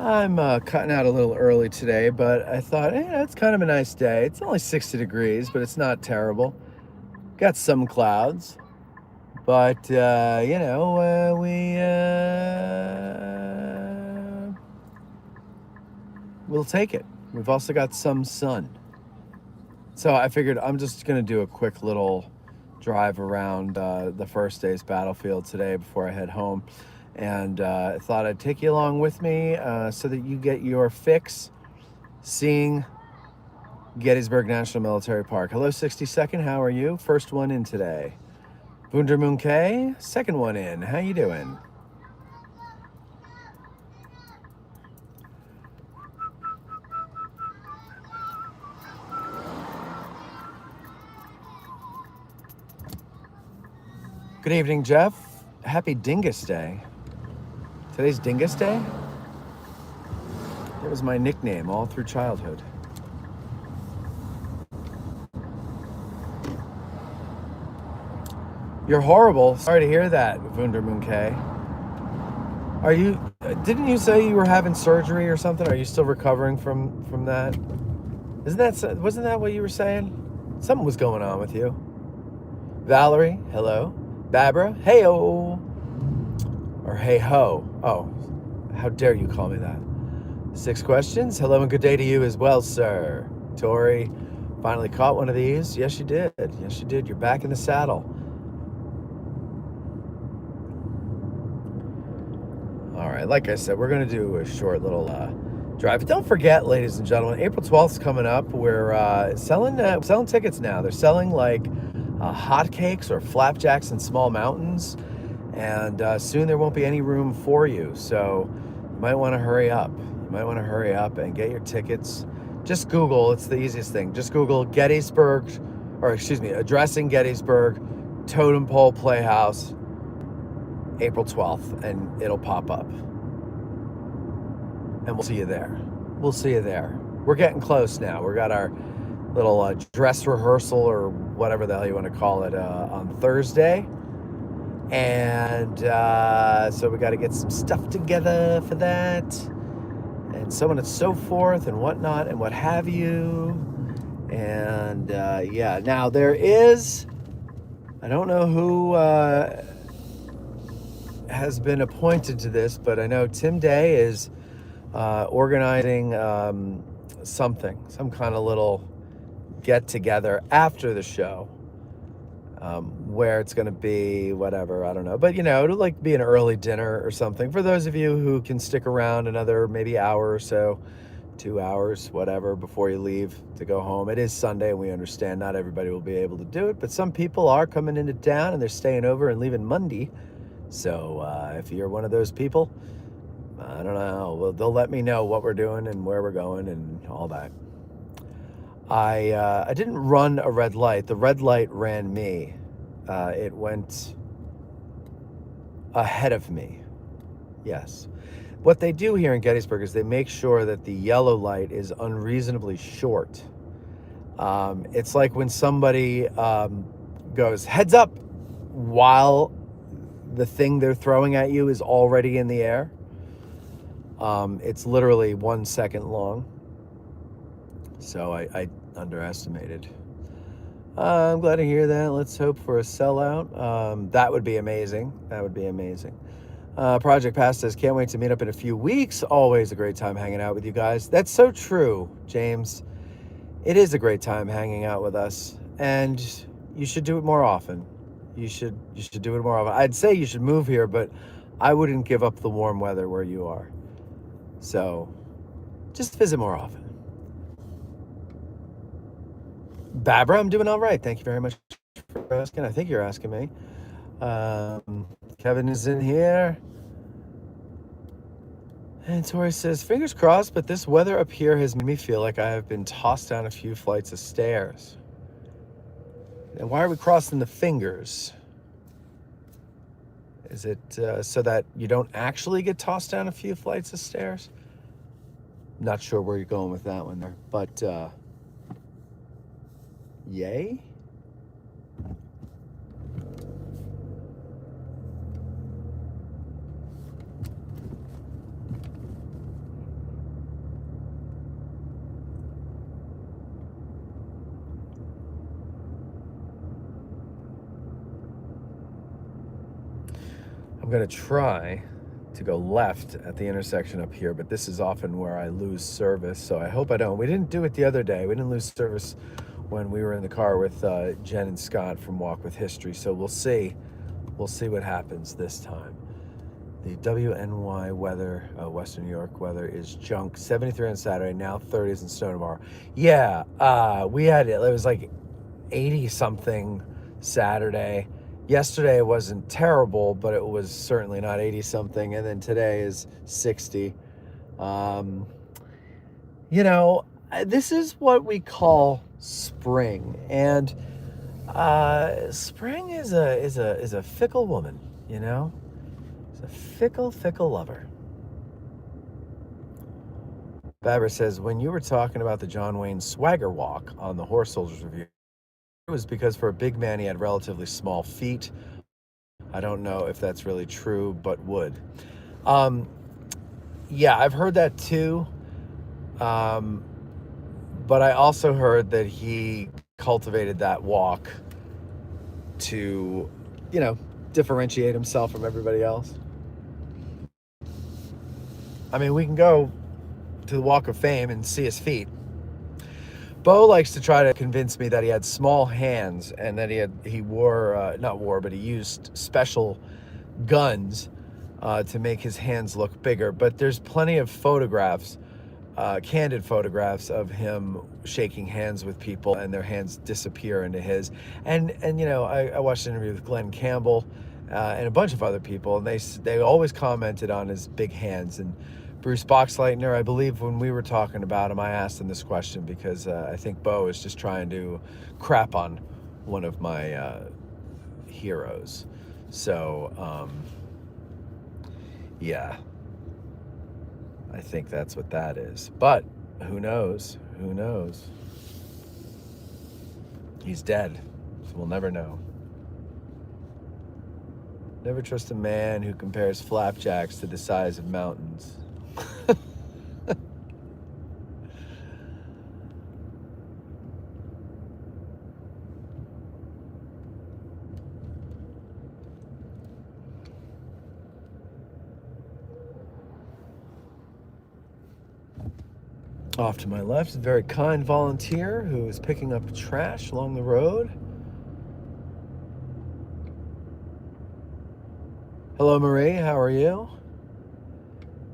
I'm cutting out a little early today, but I thought, it's kind of a nice day. It's only 60 degrees, but it's not terrible. Got some clouds, but we'll take it. We've also got some sun. So I figured I'm just gonna do a quick little drive around the first day's battlefield today before I head home, and I thought I'd take you along with me so that you get your fix seeing Gettysburg National Military Park. Hello, 62nd. How are you? First one in today. Wundermunke, second one in. How you doing? Good evening, Jeff. Happy Dingus Day. Today's Dingus Day? That was my nickname all through childhood. You're horrible. Sorry to hear that, Wundermunke. Didn't you say you were having surgery or something? Are you still recovering from that? Wasn't that what you were saying? Something was going on with you. Valerie, hello. Barbara, hey-o. Or hey-ho. Oh, how dare you call me that? 6 questions. Hello and good day to you as well, sir. Tori, finally caught one of these. Yes, you did. Yes, you did. You're back in the saddle. All right, like I said, we're going to do a short little drive. Don't forget, ladies and gentlemen, April 12th is coming up. We're selling tickets now. They're selling like hotcakes or flapjacks in small mountains, and soon there won't be any room for you. So you might want to hurry up. You might want to hurry up and get your tickets. Just Google. It's the easiest thing. Just Google addressing Gettysburg, Totem Pole Playhouse, April 12th, and it'll pop up. And we'll see you there. We'll see you there. We're getting close now. We got our little dress rehearsal or whatever the hell you want to call it on Thursday. And so we got to get some stuff together for that. And so on and so forth and whatnot and what have you. And now there is, I don't know who has been appointed to this, but I know Tim Day is organizing some kind of little get together after the show, where it's going to be whatever, I don't know, but it'll like be an early dinner or something for those of you who can stick around another maybe hour or so, 2 hours, whatever, before you leave to go home. It is Sunday and we understand not everybody will be able to do it, but some people are coming into town and they're staying over and leaving Monday. So if you're one of those people, I don't know. Well, they'll let me know what we're doing and where we're going and all that. I didn't run a red light. The red light ran me. It went ahead of me. Yes. What they do here in Gettysburg is they make sure that the yellow light is unreasonably short. It's like when somebody goes, heads up, while the thing they're throwing at you is already in the air. It's literally 1 second long. So I underestimated. I'm glad to hear that. Let's hope for a sellout. That would be amazing. That would be amazing. Project Past says, can't wait to meet up in a few weeks. Always a great time hanging out with you guys. That's so true, James. It is a great time hanging out with us. And you should do it more often. You should do it more often. I'd say you should move here, but I wouldn't give up the warm weather where you are. So just visit more often. Barbara, I'm doing all right. Thank you very much for asking. I think you're asking me. Kevin is in here. And Tori says, fingers crossed, but this weather up here has made me feel like I have been tossed down a few flights of stairs. And why are we crossing the fingers? Is it so that you don't actually get tossed down a few flights of stairs? Not sure where you're going with that one there, but yay. I'm going to try to go left at the intersection up here, but this is often where I lose service, so I hope I don't. We didn't do it the other day. We didn't lose service when we were in the car with Jen and Scott from Walk with History, so we'll see. We'll see what happens this time. The WNY weather, Western New York weather is junk. 73 on Saturday, now 30s and snow tomorrow. Yeah, we had it. It was like 80 something Saturday. Yesterday it wasn't terrible, but it was certainly not 80 something. And then today is 60. This is what we call spring, and spring is a fickle woman. It's a fickle lover. Barbara says, when you were talking about the John Wayne swagger walk on the Horse Soldiers Review, it was because for a big man he had relatively small feet. I don't know if that's really true, but would. Yeah, I've heard that too. But I also heard that he cultivated that walk to, differentiate himself from everybody else. I mean, we can go to the Walk of Fame and see his feet. Bo likes to try to convince me that he had small hands and that he used special guns to make his hands look bigger. But there's plenty of photographs, candid photographs of him shaking hands with people and their hands disappear into his. And I watched an interview with Glenn Campbell and a bunch of other people, and they always commented on his big hands. And Bruce Boxleitner, I believe when we were talking about him, I asked him this question because I think Bo is just trying to crap on one of my heroes. So, yeah, I think that's what that is. But who knows? Who knows? He's dead, so we'll never know. Never trust a man who compares flapjacks to the size of mountains. Off to my left, a very kind volunteer who is picking up trash along the road. Hello, Marie. How are you?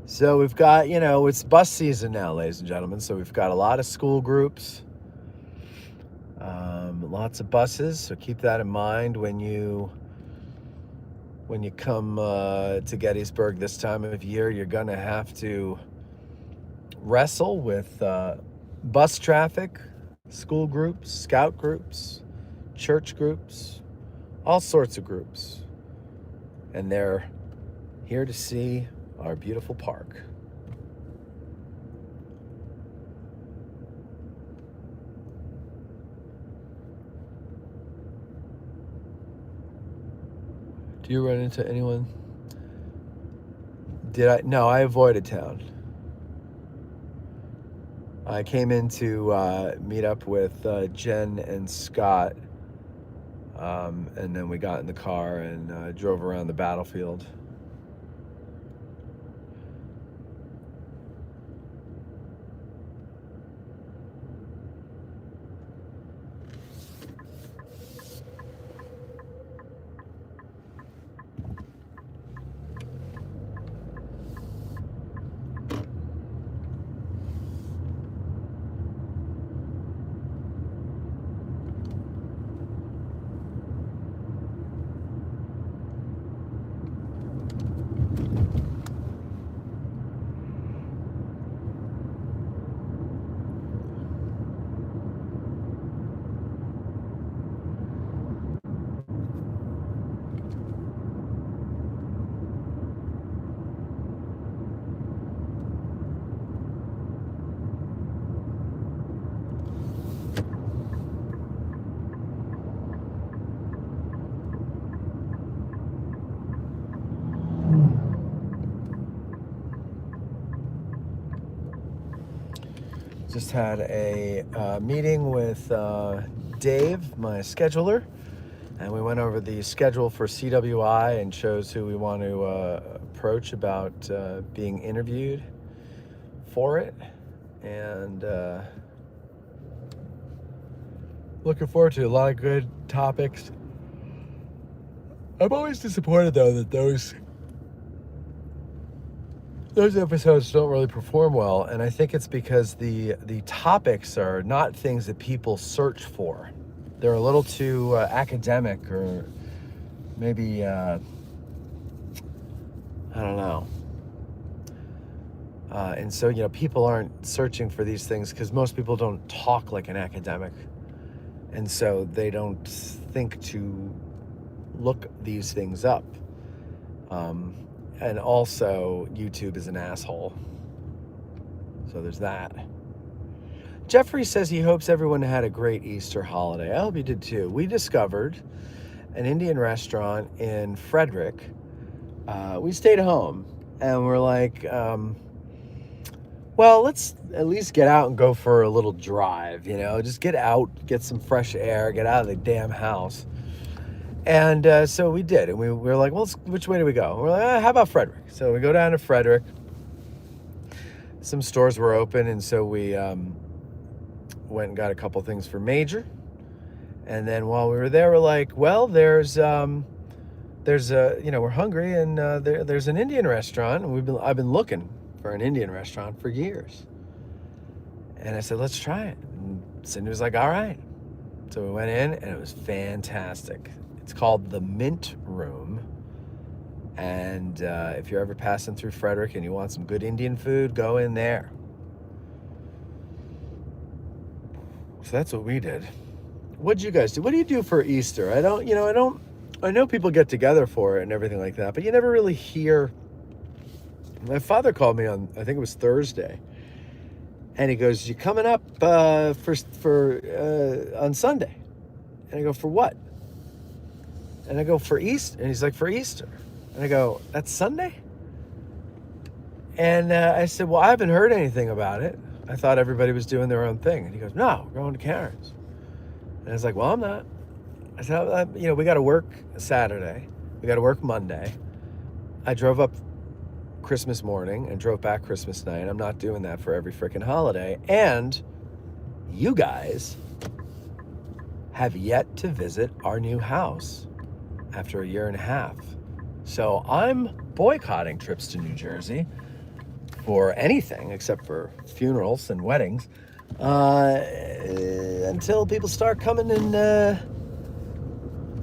So we've got, it's bus season now, ladies and gentlemen. So we've got a lot of school groups, lots of buses. So keep that in mind when you come to Gettysburg this time of year. You're going to have to wrestle with bus traffic, school groups, scout groups, church groups, all sorts of groups. And they're here to see our beautiful park. Do you run into anyone? No, I avoided town. I came in to meet up with Jen and Scott, and then we got in the car and drove around the battlefield. Just had a meeting with Dave, my scheduler, And we went over the schedule for CWI and chose who we want to approach about being interviewed for it. And looking forward to a lot of good topics. I'm always disappointed, though, that those episodes don't really perform well, and I think it's because the topics are not things that people search for. They're a little too academic, or maybe I don't know. And so, people aren't searching for these things because most people don't talk like an academic, and so they don't think to look these things up. And also, YouTube is an asshole. So there's that. Jeffrey says he hopes everyone had a great Easter holiday. I hope you did too. We discovered an Indian restaurant in Frederick. We stayed home and we're like, well, let's at least get out and go for a little drive, just get out, get some fresh air, get out of the damn house. And so we did, and we were like, well, which way do we go? We're like, how about Frederick? So we go down to Frederick. Some stores were open, and so we went and got a couple things for Major. And then while we were there, we're like, well, there's we're hungry, and there's an Indian restaurant, and I've been looking for an Indian restaurant for years. And I said, let's try it. And Cindy was like, all right. So we went in, and it was fantastic. It's called the Mint Room, and if you're ever passing through Frederick and you want some good Indian food, go in there. So that's what we did. What'd you guys do? What do you do for Easter? I know people get together for it and everything like that, but you never really hear. My father called me on, I think it was Thursday, and he goes, "You coming up on Sunday?" And I go, "For what?" And I go, "For Easter." And he's like, "For Easter." And I go, "That's Sunday?" And I said, "Well, I haven't heard anything about it. I thought everybody was doing their own thing." And he goes, "No, we're going to Karen's." And I was like, "Well, I'm not." I said, we got to work Saturday. We got to work Monday. I drove up Christmas morning and drove back Christmas night. I'm not doing that for every freaking holiday. And you guys have yet to visit our new house after a year and a half. So I'm boycotting trips to New Jersey for anything except for funerals and weddings until people start coming and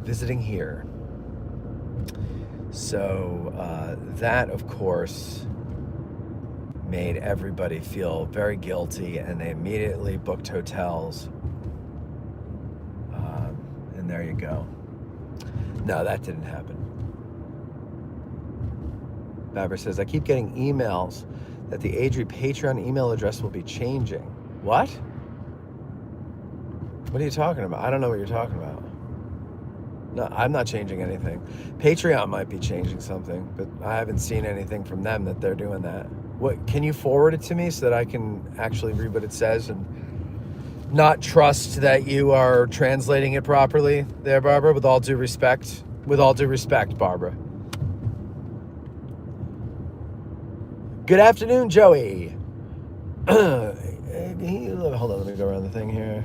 visiting here. So that, of course, made everybody feel very guilty, and they immediately booked hotels. And there you go. No, that didn't happen. Babber says, I keep getting emails that the Adri Patreon email address will be changing. What? What are you talking about? I don't know what you're talking about. No, I'm not changing anything. Patreon might be changing something, but I haven't seen anything from them that they're doing that. What? Can you forward it to me so that I can actually read what it says and not trust that you are translating it properly there, Barbara, with all due respect? With all due respect, Barbara. Good afternoon, Joey. Hold on, let me go around the thing here.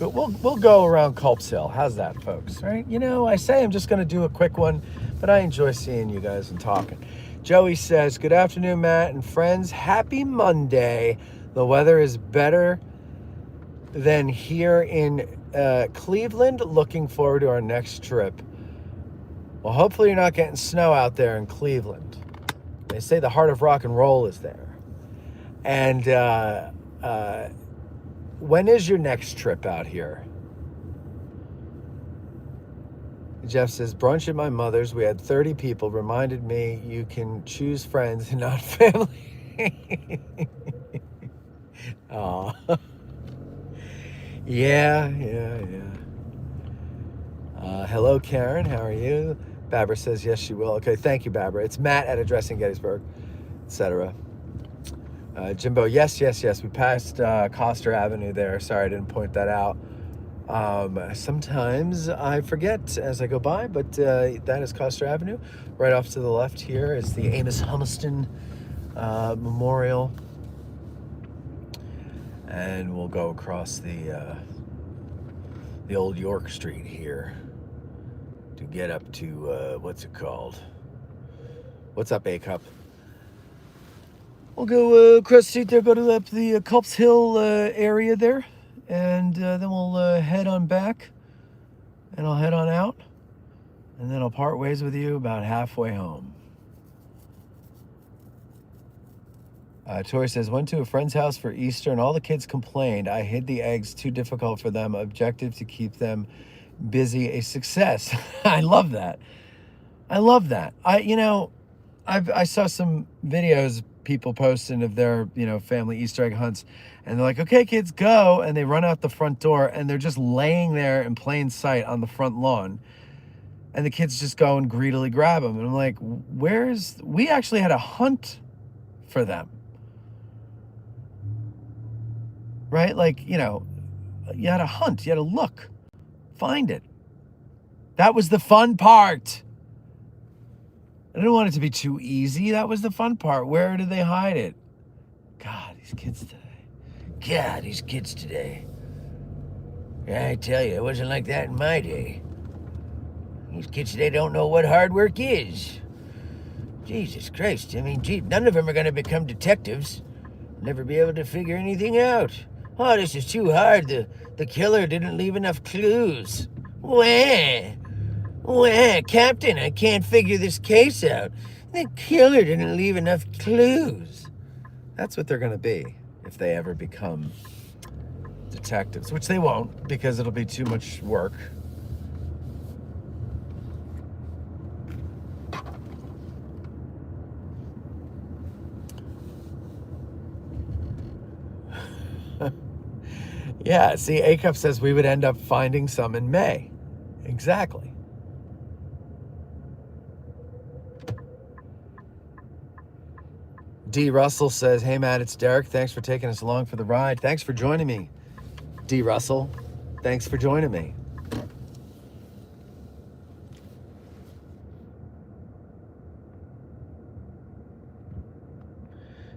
We'll go around Culp's Hill. How's that, folks? Right? I say I'm just going to do a quick one, but I enjoy seeing you guys and talking. Joey says, good afternoon, Matt and friends. Happy Monday. The weather is better than here in Cleveland. Looking forward to our next trip. Well, hopefully you're not getting snow out there in Cleveland. They say the heart of rock and roll is there. And when is your next trip out here? Jeff says, brunch at my mother's. We had 30 people. Reminded me you can choose friends and not family. Aw. Yeah. Hello, Karen. How are you? Babber says, yes, she will. Okay, thank you, Babber. It's Matt at Addressing Gettysburg, etc. Jimbo, yes. We passed Coster Avenue there. Sorry, I didn't point that out. Sometimes I forget as I go by, but that is Coster Avenue. Right off to the left here is the Amos Humiston Memorial. And we'll go across the old York Street here to get up to, what's it called? What's up, A-Cup? We'll go across the street there, go to up the Culp's Hill area there, and then we'll head on back, and I'll head on out, and then I'll part ways with you about halfway home. Tori says, went to a friend's house for Easter, and all the kids complained I hid the eggs, too difficult for them, objective to keep them busy, a success. I love that. I love that. I saw some videos people posting of their, family Easter egg hunts, and they're like, okay, kids, go. And they run out the front door, and they're just laying there in plain sight on the front lawn. And the kids just go and greedily grab them. And I'm like, we actually had a hunt for them. Right? Like, you had a hunt, you had to look, find it. That was the fun part. I didn't want it to be too easy. That was the fun part. Where did they hide it? God, these kids today. Yeah, I tell you, it wasn't like that in my day. These kids today don't know what hard work is. Jesus Christ. I mean, none of them are going to become detectives. Never be able to figure anything out. Oh, this is too hard. The killer didn't leave enough clues. Wah, Captain, I can't figure this case out. The killer didn't leave enough clues. That's what they're going to be if they ever become detectives, which they won't because it'll be too much work. Yeah, see, A-Cup says we would end up finding some in May. Exactly. D. Russell says, hey, Matt, it's Derek. Thanks for taking us along for the ride. Thanks for joining me, D. Russell. Thanks for joining me.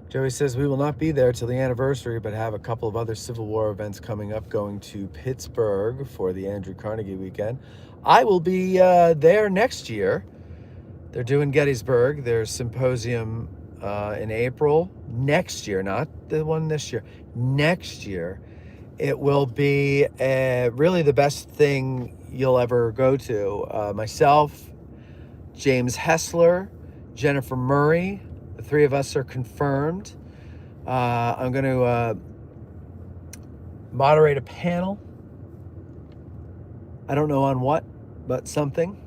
Joey says, we will not be there till the anniversary, but have a couple of other Civil War events coming up, going to Pittsburgh for the Andrew Carnegie weekend. I will be there next year. They're doing Gettysburg. There's symposium in April next year, not the one this year. Next year, it will be really the best thing you'll ever go to. Myself, James Hessler, Jennifer Murray, the three of us are confirmed. I'm going to moderate a panel. I don't know on what, but something.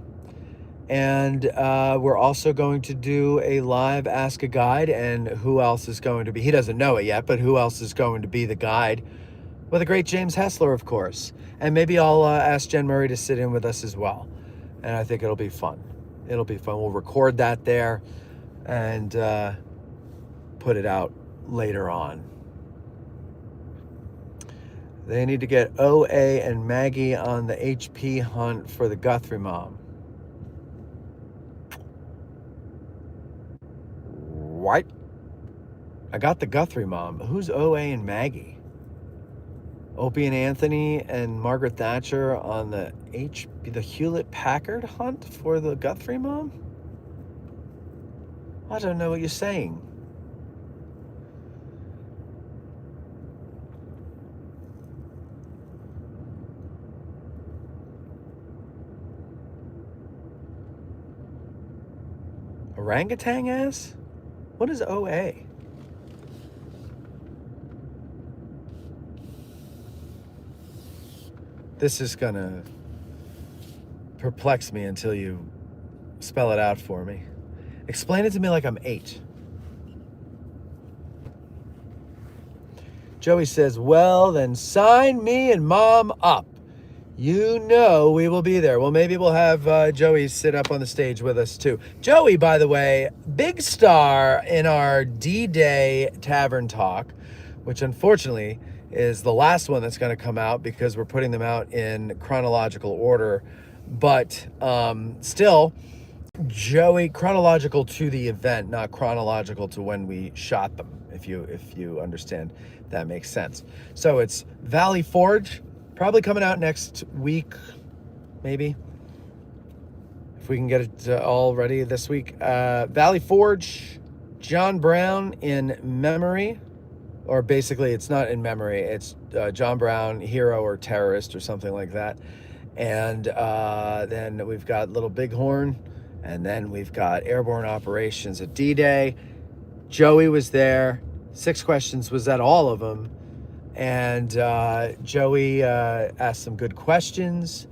And we're also going to do a live Ask a Guide. And who else is going to be? He doesn't know it yet, but who else is going to be the guide? Well, the great James Hessler, of course. And maybe I'll ask Jen Murray to sit in with us as well. And I think it'll be fun. It'll be fun. We'll record that there and put it out later on. They need to get OA and Maggie on the HP hunt for the Guthrie mom. What? I got the Guthrie mom. Who's OA and Maggie? Opie and Anthony and Margaret Thatcher on the Hewlett-Packard hunt for the Guthrie mom? I don't know what you're saying. Orangutan ass? What is OA? This is gonna perplex me until you spell it out for me. Explain it to me like I'm 8. Joey says, well, then sign me and Mom up. You know we will be there. Well, maybe we'll have Joey sit up on the stage with us too. Joey, by the way, big star in our D-Day Tavern Talk, which unfortunately is the last one that's going to come out because we're putting them out in chronological order. But still, Joey, chronological to the event, not chronological to when we shot them, if you understand, that makes sense. So it's Valley Forge, probably coming out next week, maybe, if we can get it all ready this week. Valley Forge, John Brown in memory, or basically it's not in memory, it's John Brown, hero or terrorist or something like that. And then we've got Little Bighorn, and then we've got airborne operations at D-Day. Joey was there. 6 questions was at all of them. And Joey asked some good questions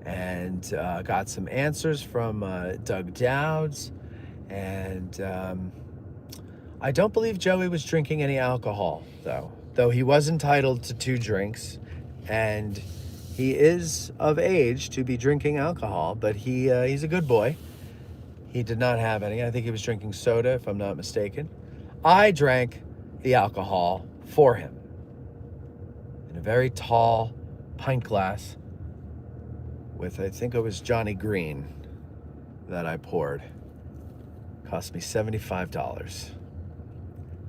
and got some answers from Doug Dowds. And I don't believe Joey was drinking any alcohol, though he was entitled to 2 drinks. And he is of age to be drinking alcohol, but he's a good boy. He did not have any. I think he was drinking soda, if I'm not mistaken. I drank the alcohol for him in a very tall pint glass with, I think it was Johnny Green that I poured. Cost me $75.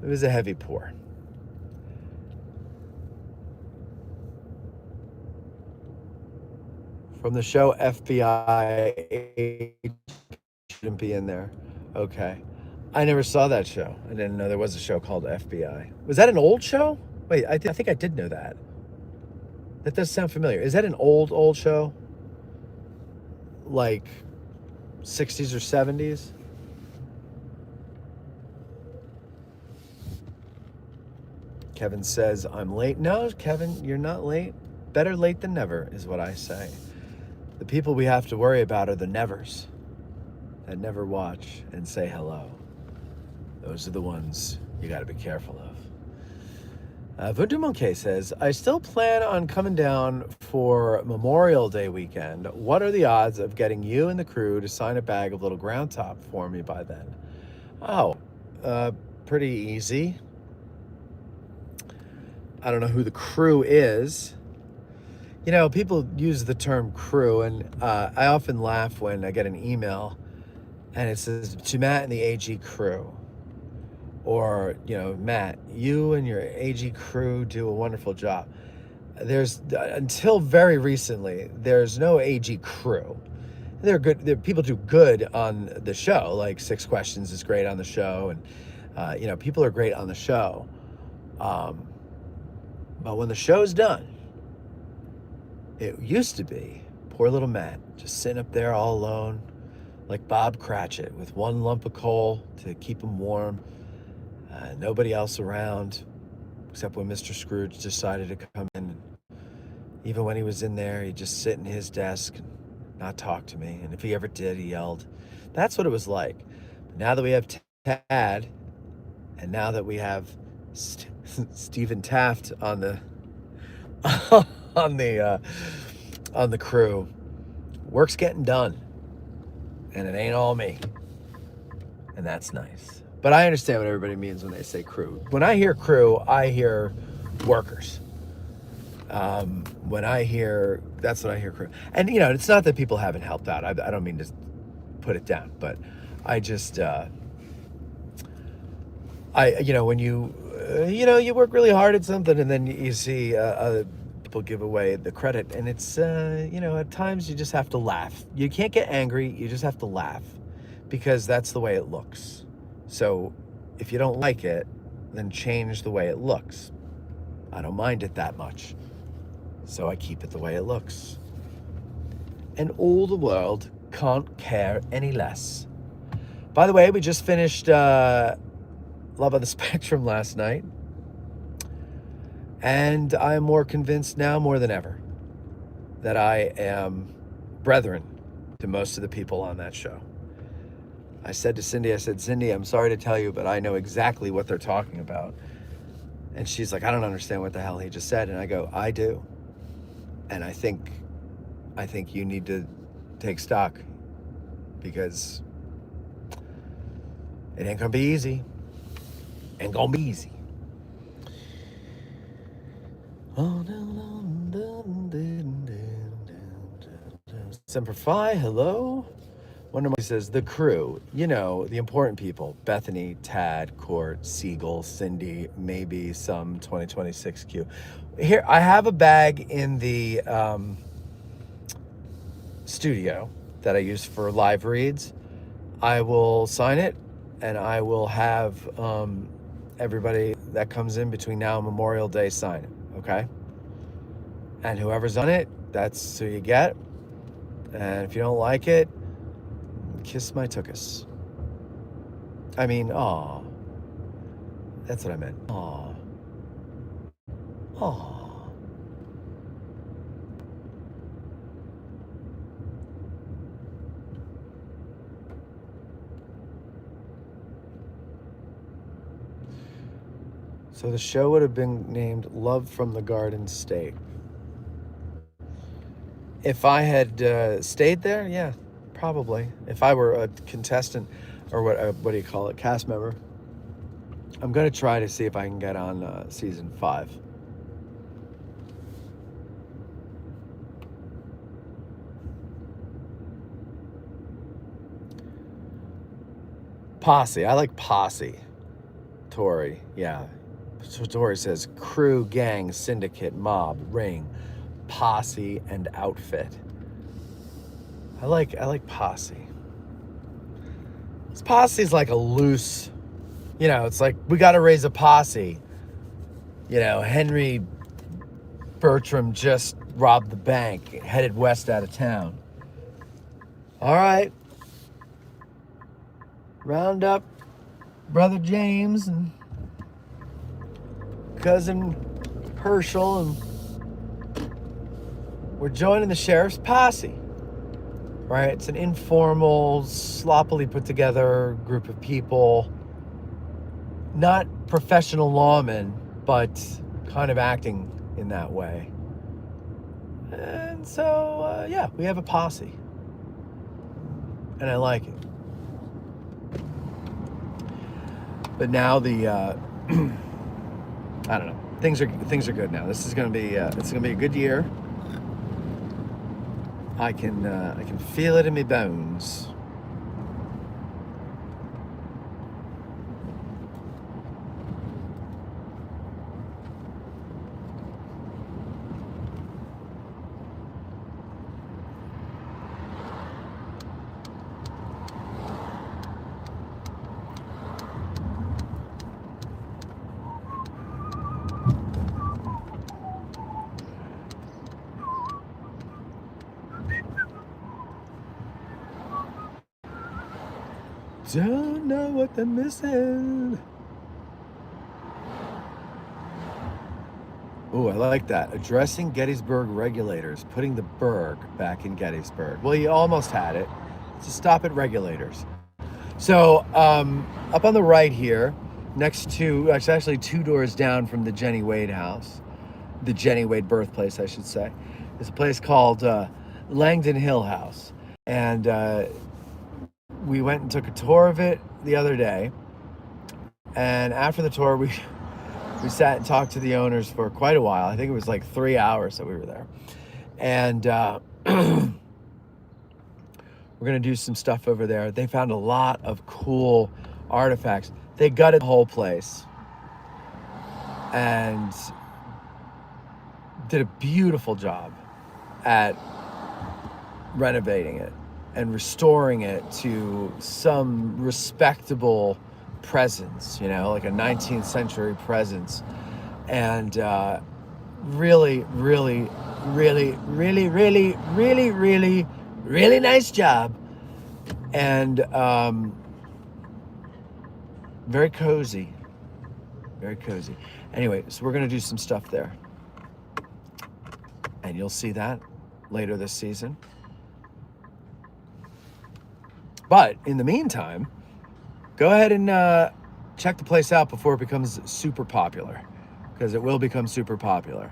It was a heavy pour. From the show FBI shouldn't be in there. Okay. I never saw that show. I didn't know there was a show called FBI. Was that an old show? Wait, I think I did know that. That does sound familiar. Is that an old show? Like 60s or 70s? Kevin says, I'm late. No, Kevin, you're not late. Better late than never is what I say. The people we have to worry about are the nevers that never watch and say hello. Those are the ones you got to be careful of. Vundu Monkey says, I still plan on coming down for Memorial Day weekend. What are the odds of getting you and the crew to sign a bag of Little Ground Top for me by then? Oh, pretty easy. I don't know who the crew is. You know, people use the term crew, and I often laugh when I get an email and it says, to Matt and the AG crew. Or, you know, Matt, you and your AG crew do a wonderful job. There's, until very recently, there's no AG crew. They're good. People do good on the show. Like 6 Questions is great on the show. And, you know, people are great on the show. But when the show's done, it used to be poor little Matt just sitting up there all alone, like Bob Cratchit, with one lump of coal to keep him warm. Nobody else around, except when Mr. Scrooge decided to come in. Even when he was in there, he'd just sit in his desk and not talk to me. And if he ever did, he yelled. That's what it was like. But now that we have Tad, and now that we have Stephen Taft on the on the crew, work's getting done, and it ain't all me, and that's nice. But I understand what everybody means when they say crew. When I hear crew, I hear workers. When I hear, that's what I hear, crew. And you know, it's not that people haven't helped out. I don't mean to put it down, but I just you know, when you you work really hard at something, and then you see other people give away the credit, and it's you know, at times you just have to laugh. You can't get angry, you just have to laugh, because that's the way it looks. So if you don't like it, then change the way it looks. I don't mind it that much, so I keep it the way it looks, and all the world can't care any less. By the way, we just finished Love on the Spectrum last night, and I'm more convinced now more than ever that I am brethren to most of the people on that show. I said to Cindy, Cindy, I'm sorry to tell you, but I know exactly what they're talking about. And she's like, I don't understand what the hell he just said. And I go, I do. And I think you need to take stock, because it ain't gonna be easy. Ain't gonna be easy. Semper Fi, hello. Wonder what he says. The crew, you know, the important people: Bethany, Tad, Court, Siegel, Cindy, maybe some 2026 Q. Here, I have a bag in the studio that I use for live reads. I will sign it, and I will have everybody that comes in between now and Memorial Day sign it, okay? And whoever's on it, that's who you get. And if you don't like it, kiss my tuchus. I mean, aw. That's what I meant. Aw. Aw. So the show would have been named Love from the Garden State. If I had stayed there, yeah, probably. If I were a contestant, or what do you call it, cast member. I'm going to try to see if I can get on season 5. Posse. I like posse. Tori, yeah. So Tori says crew, gang, syndicate, mob, ring, posse, and outfit. I like posse. This posse is like a loose, you know, it's like we got to raise a posse. You know, Henry Bertram just robbed the bank, headed west out of town. All right. Round up Brother James and Cousin Herschel, and we're joining the sheriff's posse. Right? It's an informal, sloppily put together group of people. Not professional lawmen, but kind of acting in that way. And so, yeah, we have a posse. And I like it. But now the, I don't know, things are good now. This is going to be, it's going to be a good year. I can feel it in my bones. Don't know what they're missing. Oh, I like that. Addressing Gettysburg regulators, putting the burg back in Gettysburg. Well, you almost had it. So stop at regulators. So up on the right here, next to, actually 2 doors down from the Jenny Wade house, the Jenny Wade birthplace, I should say, is a place called Langdon Hill House. And we went and took a tour of it the other day. And after the tour, we sat and talked to the owners for quite a while. I think it was like 3 hours that we were there. And we're going to do some stuff over there. They found a lot of cool artifacts. They gutted the whole place and did a beautiful job at renovating it and restoring it to some respectable presence, you know, like a 19th century presence. And really, really, really, really, really, really, really, really nice job. And very cozy. Very cozy. Anyway, so we're going to do some stuff there. And you'll see that later this season. But in the meantime, go ahead and check the place out before it becomes super popular, because it will become super popular.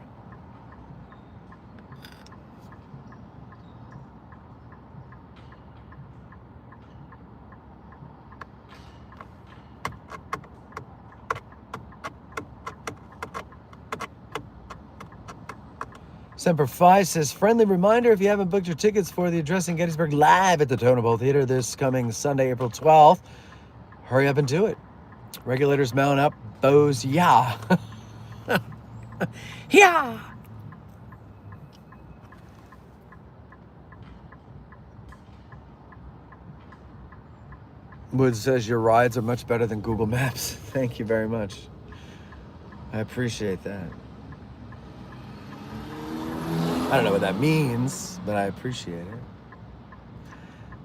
Semper Fi says, friendly reminder, if you haven't booked your tickets for the Addressing Gettysburg live at the Tonopah Theater this coming Sunday, April 12th, hurry up and do it. Regulators mount up, bows, yeah. Yeah. Wood says your rides are much better than Google Maps. Thank you very much. I appreciate that. I don't know what that means, but I appreciate it.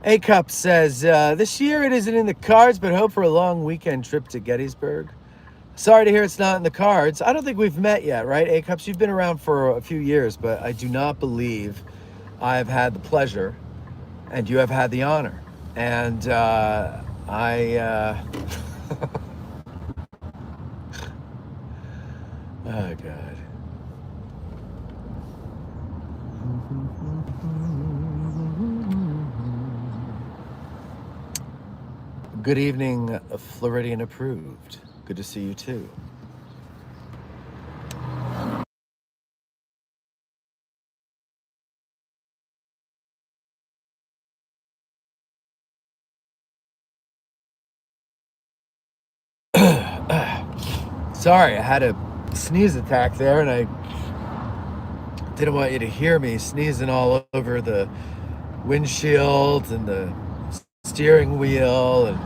A Cup says, this year it isn't in the cards, but hope for a long weekend trip to Gettysburg. Sorry to hear it's not in the cards. I don't think we've met yet, right? A Cups, you've been around for a few years, but I do not believe I've had the pleasure and you have had the honor. And oh, God. Good evening, Floridian approved. Good to see you too. Sorry, I had a sneeze attack there, and I didn't want you to hear me sneezing all over the windshield and the steering wheel and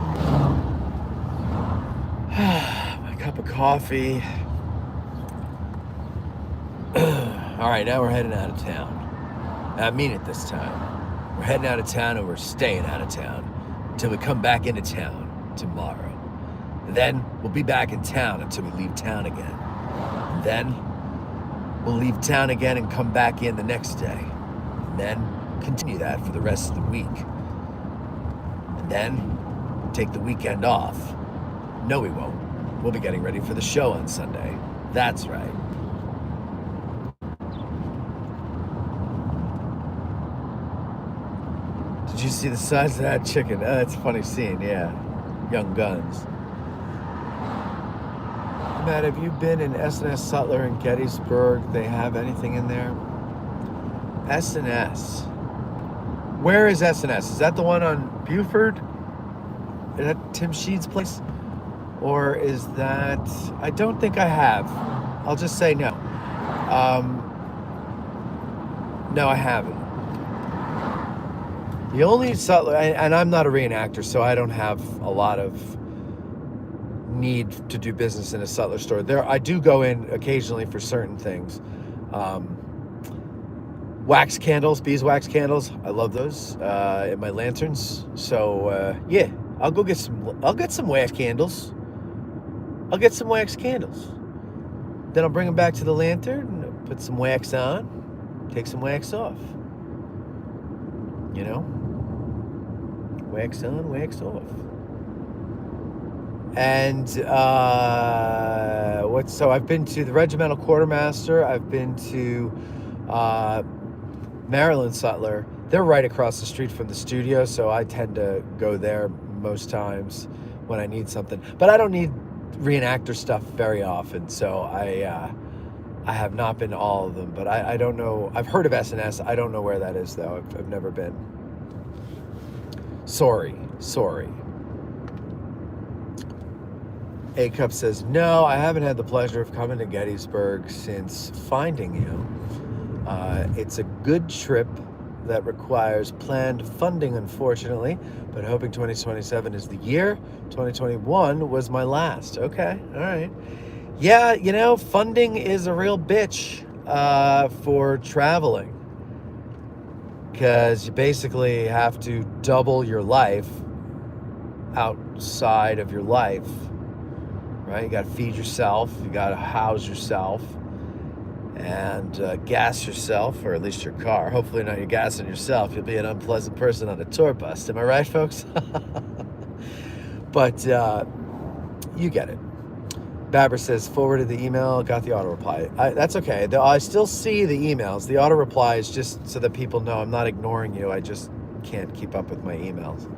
my cup of coffee. All right, now we're heading out of town. I mean it this time. We're heading out of town and we're staying out of town until we come back into town tomorrow. Then we'll be back in town until we leave town again. And then we'll leave town again and come back in the next day. And then continue that for the rest of the week. And then take the weekend off. No, we won't. We'll be getting ready for the show on Sunday. That's right. Did you see the size of that chicken? Oh, that's a funny scene, yeah. Young Guns. Matt, have you been in S&S Sutler and Gettysburg? They have anything in there? S&S. Where is S&S? Is that the one on Buford? Is that Tim Sheed's place? Or is that... I don't think I have. I'll just say no. No, I haven't. The only Sutler... And I'm not a reenactor, so I don't have a lot of need to do business in a Sutler store. I do go in occasionally for certain things. Wax candles, beeswax candles. I love those in my lanterns. So yeah, I'll get some wax candles. I'll get some wax candles. Then I'll bring them back to the lantern, put some wax on, take some wax off. You know? Wax on, wax off. And so I've been to the Regimental Quartermaster. I've been to Maryland Sutler. They're right across the street from the studio, so I tend to go there most times when I need something. But I don't need reenactor stuff very often, so I have not been to all of them. But I don't know. I've heard of S&S. I don't know where that is, though. I've never been. Sorry. A Cup says, no, I haven't had the pleasure of coming to Gettysburg since finding you. It's a good trip that requires planned funding, unfortunately, but hoping 2027 is the year. 2021 was my last. Okay, all right. Yeah, funding is a real bitch for traveling, because you basically have to double your life outside of your life. Right, you got to feed yourself, you got to house yourself, and gas yourself, or at least your car. Hopefully not you're gassing yourself. You'll be an unpleasant person on a tour bus. Am I right, folks? But you get it. Babber says, forwarded the email, got the auto reply. That's okay. I still see the emails. The auto reply is just so that people know I'm not ignoring you. I just can't keep up with my emails.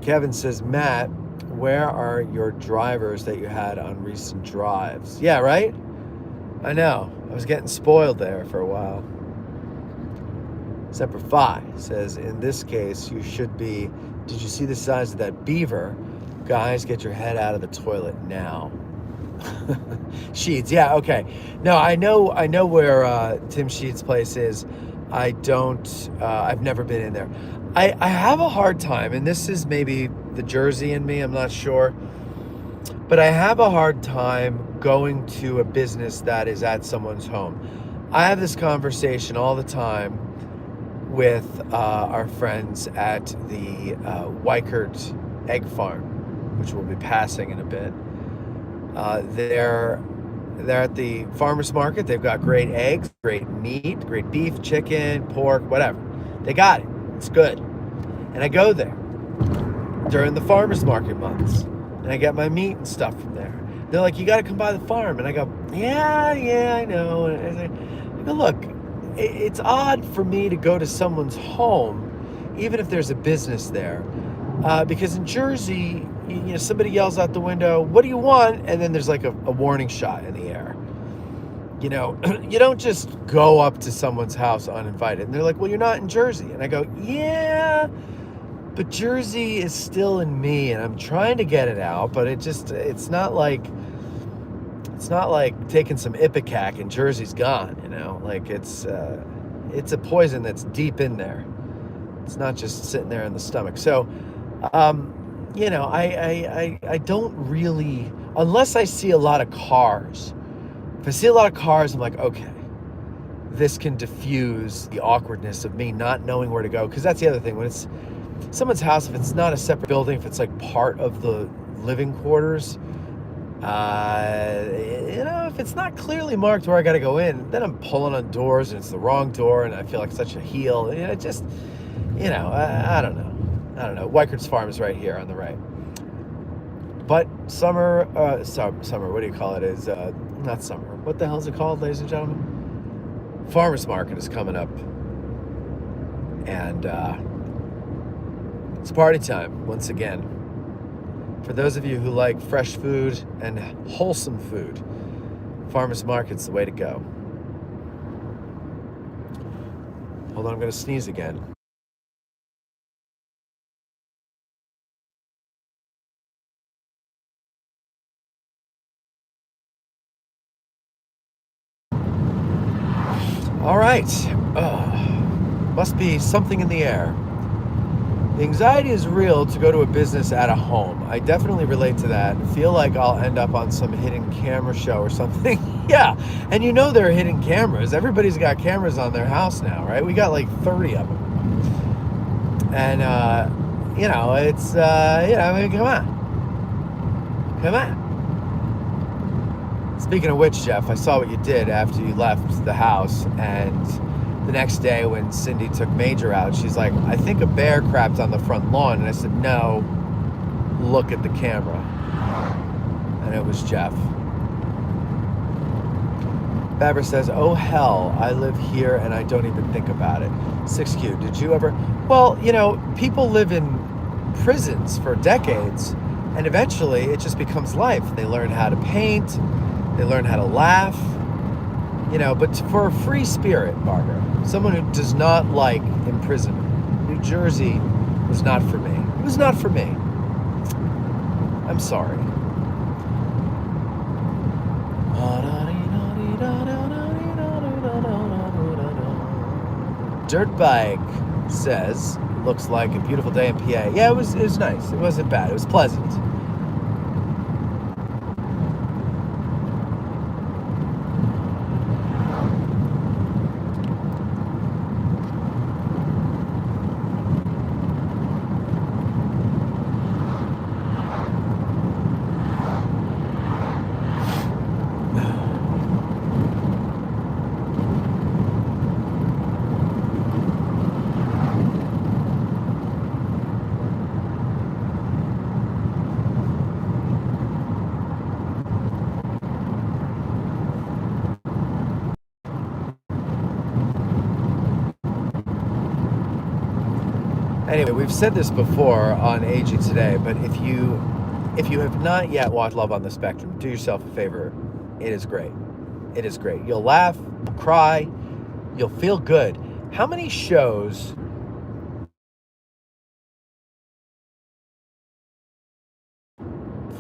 Kevin says, Matt, where are your drivers that you had on recent drives? Yeah, right? I know. I was getting spoiled there for a while. Semper Fi says, in this case, you should be, did you see the size of that beaver? Guys, get your head out of the toilet now. Sheets, yeah, okay. No, I know where Tim Sheets' place is. I don't, I've never been in there. I have a hard time, and this is maybe the Jersey in me, I'm not sure, but I have a hard time going to a business that is at someone's home. I have this conversation all the time with our friends at the Weichert Egg Farm, which we'll be passing in a bit. They're at the farmer's market. They've got great eggs, great meat, great beef, chicken, pork, whatever. They got it. It's good. And I go there during the farmer's market months, and I get my meat and stuff from there. They're like, you got to come by the farm. And I go, yeah, I know. And I go, look, it's odd for me to go to someone's home, even if there's a business there. Because in Jersey, somebody yells out the window, what do you want? And then there's like a warning shot in the air. You don't just go up to someone's house uninvited. And they're like, well, you're not in Jersey. And I go, yeah, but Jersey is still in me, and I'm trying to get it out, but it's not like taking some Ipecac and Jersey's gone, like it's a poison that's deep in there. It's not just sitting there in the stomach. So, I don't really, unless I see a lot of cars. If I see a lot of cars, I'm like, okay, this can diffuse the awkwardness of me not knowing where to go. Because that's the other thing. When it's someone's house, if it's not a separate building, if it's like part of the living quarters, if it's not clearly marked where I got to go in, then I'm pulling on doors and it's the wrong door and I feel like such a heel. I don't know. Weichert's Farm is right here on the right. But summer, what do you call it? Is not summer. What the hell is it called, ladies and gentlemen? Farmer's Market is coming up. And it's party time once again. For those of you who like fresh food and wholesome food, Farmer's Market's the way to go. Hold on, I'm going to sneeze again. All right. Must be something in the air. The anxiety is real to go to a business at a home. I definitely relate to that. I feel like I'll end up on some hidden camera show or something. Yeah, and there are hidden cameras. Everybody's got cameras on their house now, right? We got like 30 of them. And, it's, come on. Speaking of which, Jeff, I saw what you did after you left the house, and the next day when Cindy took Major out, she's like, I think a bear crapped on the front lawn. And I said, no, look at the camera. And it was Jeff. Babber says, oh hell, I live here and I don't even think about it. 6Q, did you ever? Well, people live in prisons for decades, and eventually it just becomes life. They learn how to paint, they learn how to laugh, but for a free spirit, Barbara, someone who does not like imprisonment, New Jersey was not for me. It was not for me. I'm sorry. Dirt Bike says, looks like a beautiful day in PA. Yeah, it was nice. It wasn't bad. It was pleasant. Anyway, we've said this before on AG Today, but if you have not yet watched Love on the Spectrum, do yourself a favor. It is great. It is great. You'll laugh, you'll cry, you'll feel good. How many shows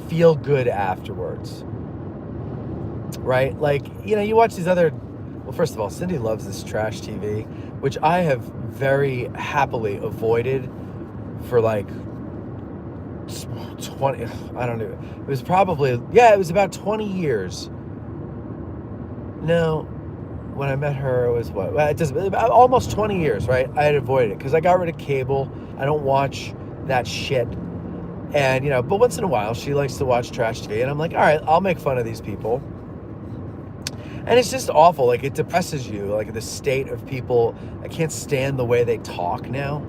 feel good afterwards? Right? Like, you watch these other. Well, first of all, Cindy loves this trash TV, which I have very happily avoided for like 20. I don't know. It was probably, yeah, it was about 20 years. No, when I met her, it was what? Well, it doesn't, about almost 20 years, right? I had avoided it because I got rid of cable. I don't watch that shit. And, but once in a while, she likes to watch trash TV. And I'm like, all right, I'll make fun of these people. And it's just awful. Like, it depresses you. Like, the state of people. I can't stand the way they talk now.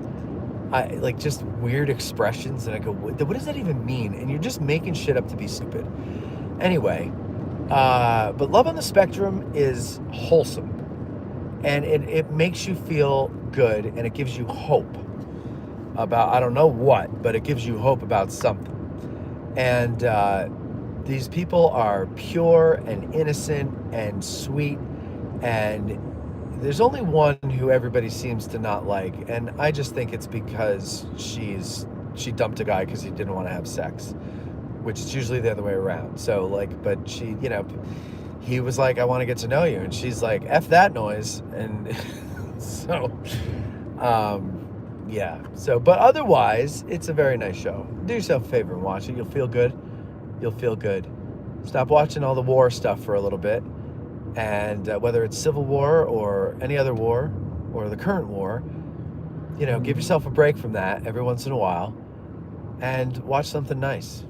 I like just weird expressions. And I go, what does that even mean? And you're just making shit up to be stupid. Anyway, but Love on the Spectrum is wholesome. And it makes you feel good. And it gives you hope about, I don't know what, but it gives you hope about something. And these people are pure and innocent and sweet, and there's only one who everybody seems to not like, and I just think it's because she dumped a guy because he didn't want to have sex, which is usually the other way around. So but she, he was like, I want to get to know you, and she's like, F that noise. And so yeah, so, but otherwise it's a very nice show. Do yourself a favor and watch it. You'll feel good. Stop watching all the war stuff for a little bit, and whether it's Civil War or any other war or the current war, give yourself a break from that every once in a while and watch something nice.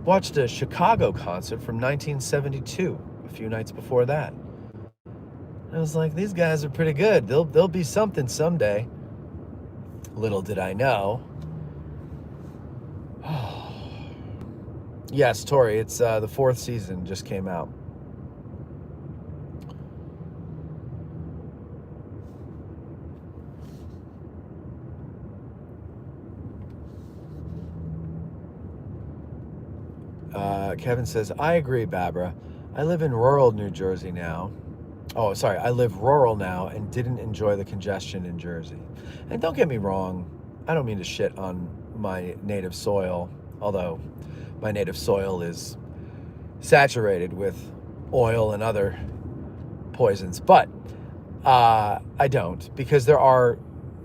Watched a Chicago concert from 1972 a few nights before that. I was like, these guys are pretty good. They'll be something someday. Little did I know. Yes, Tori, it's the 4th season just came out. Kevin says, I agree, Barbara. I live in rural New Jersey now. Oh, sorry, I live rural now and didn't enjoy the congestion in Jersey. And don't get me wrong, I don't mean to shit on my native soil, although my native soil is saturated with oil and other poisons. But I don't, because there are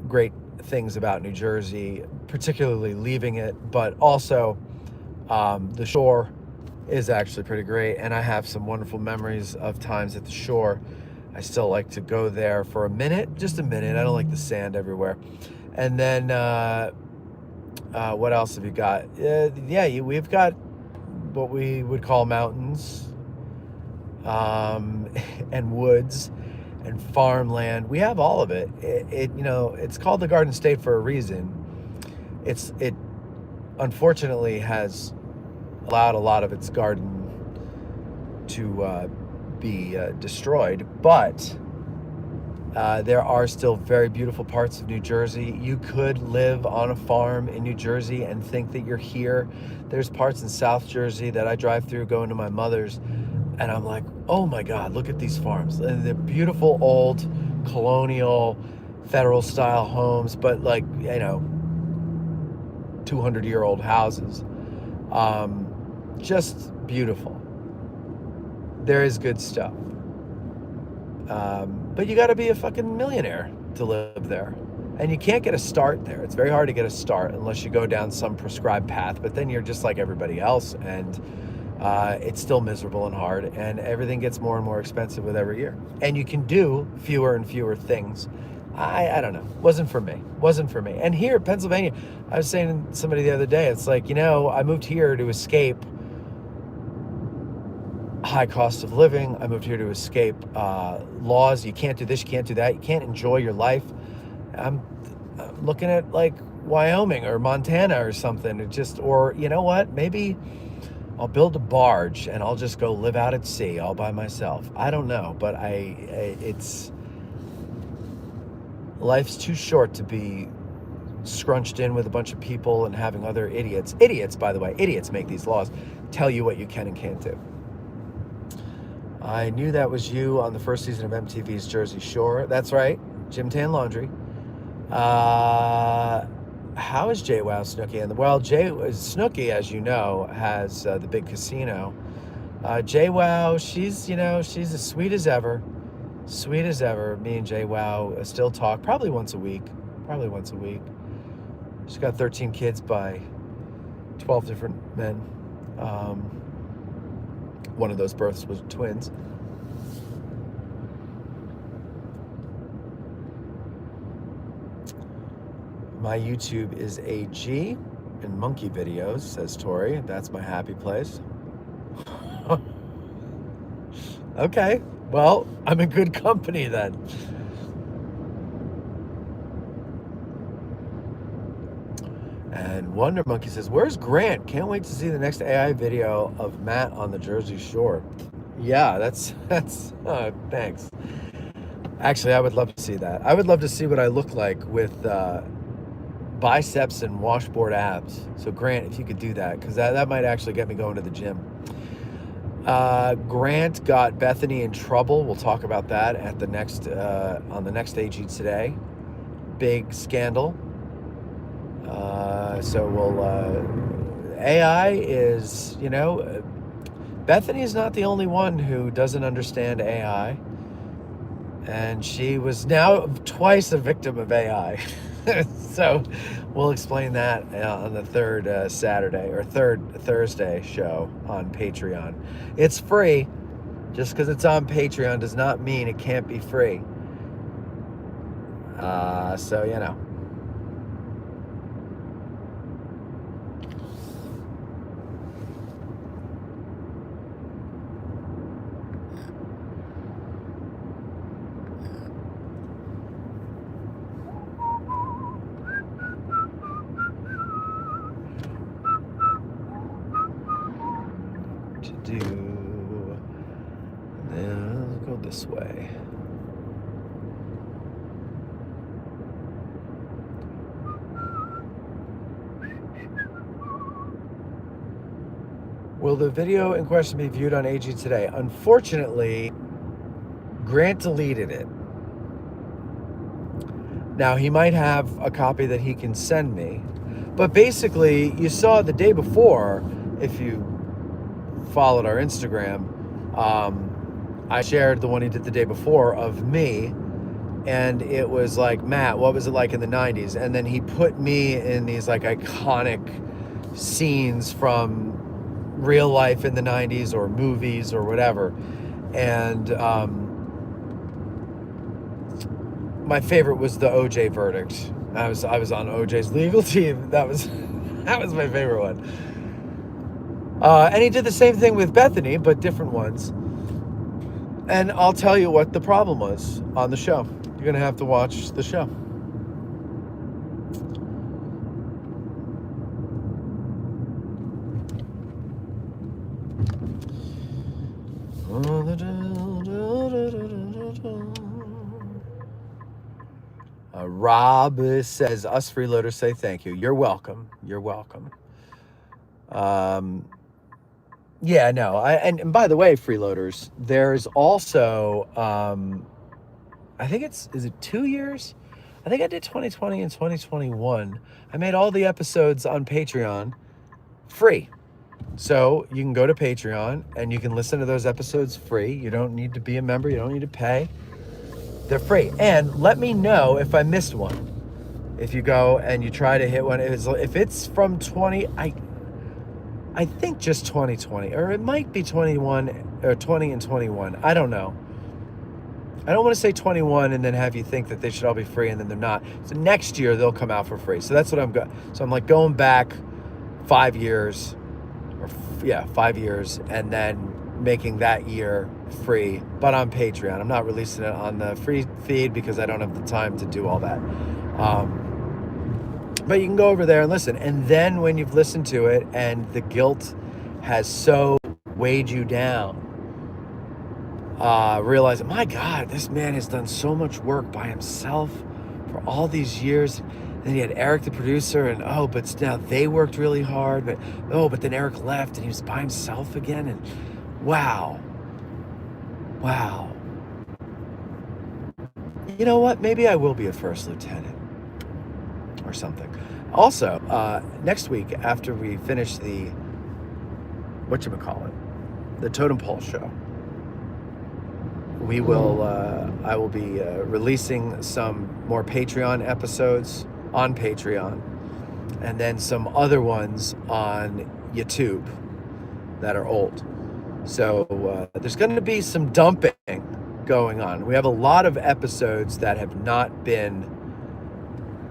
great things about New Jersey, particularly leaving it, but also the shore is actually pretty great, and I have some wonderful memories of times at the shore. I still like to go there for a minute, just a minute. I don't like the sand everywhere. And then what else have you got? We've got what we would call mountains, and woods and farmland. We have all of it. It's called the Garden State for a reason. It unfortunately has allowed a lot of its garden to be destroyed, but there are still very beautiful parts of New Jersey. You could live on a farm in New Jersey and think that you're here. There's parts in South Jersey that I drive through going to my mother's, and I'm like, oh my God, look at these farms. And they're beautiful old colonial federal style homes, but 200-year-old houses. Just beautiful. There is good stuff. But you got to be a fucking millionaire to live there. And you can't get a start there. It's very hard to get a start unless you go down some prescribed path. But then you're just like everybody else. And it's still miserable and hard. And everything gets more and more expensive with every year. And you can do fewer and fewer things. I don't know. Wasn't for me. And here in Pennsylvania, I was saying to somebody the other day, it's like, I moved here to escape high cost of living. I moved here to escape laws. You can't do this, you can't do that. You can't enjoy your life. I'm looking at like Wyoming or Montana or something. Or you know what? Maybe I'll build a barge and I'll just go live out at sea all by myself. I don't know, but life's too short to be scrunched in with a bunch of people and having other idiots, by the way, idiots make these laws, tell you what you can and can't do. I knew that was you on the first season of MTV's Jersey Shore. That's right, Jim Tan Laundry. How is JWoww Snooki? And well, Snooki, as you know, has the big casino. JWoww, she's as sweet as ever. Sweet as ever. Me and JWoww still talk probably once a week. She's got 13 kids by 12 different men. One of those births was twins. My YouTube is AG and monkey videos, says Tori. That's my happy place. Okay, well, I'm in good company then. And Wonder Monkey says, where's Grant? Can't wait to see the next AI video of Matt on the Jersey Shore. Yeah, that's thanks. Actually, I would love to see that. I would love to see what I look like with biceps and washboard abs. So Grant, if you could do that, because that might actually get me going to the gym. Grant got Bethany in trouble. We'll talk about that at the next on the next AG Today. Big scandal. So we'll AI is, Bethany is not the only one who doesn't understand AI, and she was now twice a victim of AI. So we'll explain that on the third Thursday show on Patreon. It's free. Just because it's on Patreon does not mean it can't be free. So, let's go this way. Will the video in question be viewed on AG Today? Unfortunately, Grant deleted it. Now, he might have a copy that he can send me. But basically, you saw the day before, if you followed our Instagram, I shared the one he did the day before of me, and it was like, Matt, what was it like in the 90s? And then he put me in these like iconic scenes from real life in the 90s or movies or whatever. And my favorite was the OJ verdict. I was on OJ's legal team. That was my favorite one. And he did the same thing with Bethany, but different ones. And I'll tell you what the problem was on the show. You're going to have to watch the show. Rob says, us freeloaders say thank you. You're welcome. You're welcome. Yeah, no. And by the way, freeloaders, there's also, I think is it 2 years? I think I did 2020 and 2021. I made all the episodes on Patreon free. So you can go to Patreon and you can listen to those episodes free. You don't need to be a member. You don't need to pay. They're free. And let me know if I missed one. If you go and you try to hit one, if it's from 20, I think just 2020, or it might be 21 or 20 and 21. I don't know. I don't want to say 21 and then have you think that they should all be free and then they're not. So next year they'll come out for free. So that's what so I'm like going back 5 years, 5 years, and then making that year free, but on Patreon. I'm not releasing it on the free feed because I don't have the time to do all that. But you can go over there and listen. And then when you've listened to it and the guilt has so weighed you down, realize, my God, this man has done so much work by himself for all these years. Then he had Eric, the producer, and but now they worked really hard. But then Eric left and he was by himself again. And wow. Wow. You know what? Maybe I will be a first lieutenant or something. Also, next week after we finish the the Totem Pole show, we will. I will be releasing some more Patreon episodes on Patreon, and then some other ones on YouTube that are old. So there's going to be some dumping going on. We have a lot of episodes that have not been